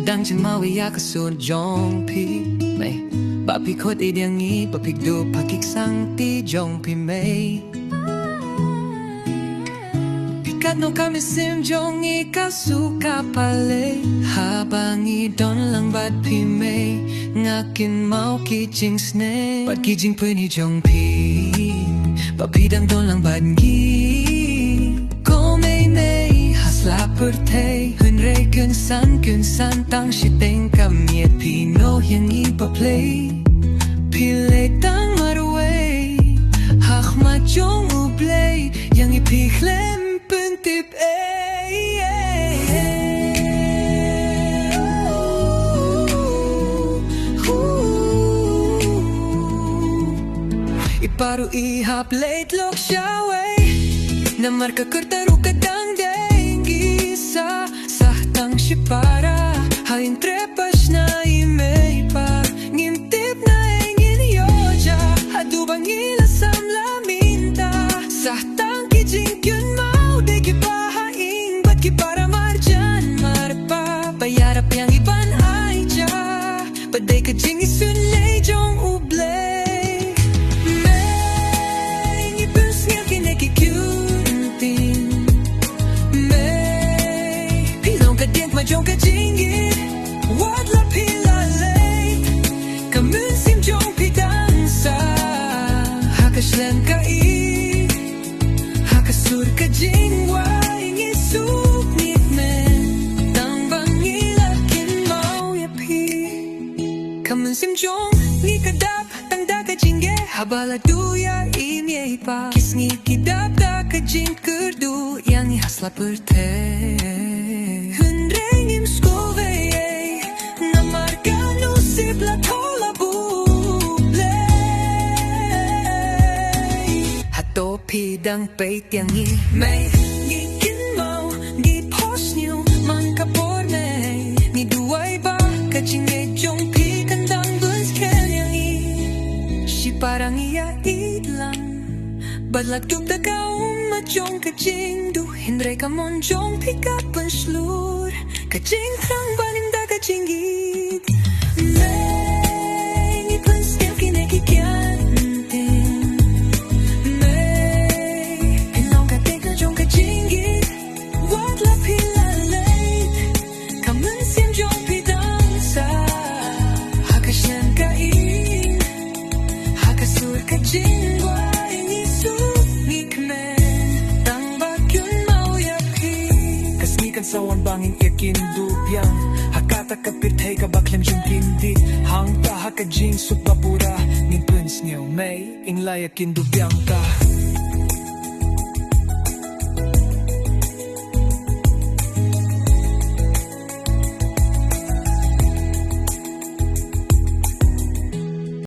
ดังฉันมาวิยากระสุนจงพี่ไม่บะพี่โคตรเดียงงี้บะพี่ดูพักกิกสังตีจงพี่ไม่พี่กัดโนคามิซิมจงงี้กาสุกาปาเลหาบางงี้ดอนหลังบัดพี่ไม่งากินเมากีจิงสเนบัดกีจิงเพื่อนนี่จงพี่บะพี่ดังดอนหลังบัดงี้Slapertij, hun reken san tang shiteng kamiet pino yang ipa play Pile tang marway Hach ma jong ublay yang ipiklem puntip Iparu ihap late lok shaway Namarka kurtaru kadang Sahtang shipara Hain trepas na imei pa Ngimtip na engin yoja Hadubang ilasam laminta Sahtang kijing Kynmaw De kipahaing Ba't kipara marjan marpa Bayarap yang iban ay ja Baday kajing isun lay Jong ublay May ngipus nga kinekikyuntin Jong ka jingit Wat la pila late Kamun sim jong pidansa Hakaslan ka i Hakasur ka jingwa Ingi suknit men Tang bangila Kynmaw yapi Kamun sim jong Ngi kadap Tang da ka jingge Habala duya imye pa Kis ngi kidap da ka jing kurdu Yang ni hasla perte Pidang pay tiang i May Gi Kynmaw Gi pos niyo Man kapor may Ni duway ba Kajingay jong pi Kandang buns kanyang i Si parang iya idlang Badlag dubda kaum Majong kajing Du hindray ka mon jong pi kapan slur Kajing trang baninda kajing git May Ni pans niyo kinekikyan Sawan banging ikin dubyang Hakata kapitay kabaklem jing kindi Hang ta hakajing supapura Ngin pins niyo may Inglay akin dubyang ta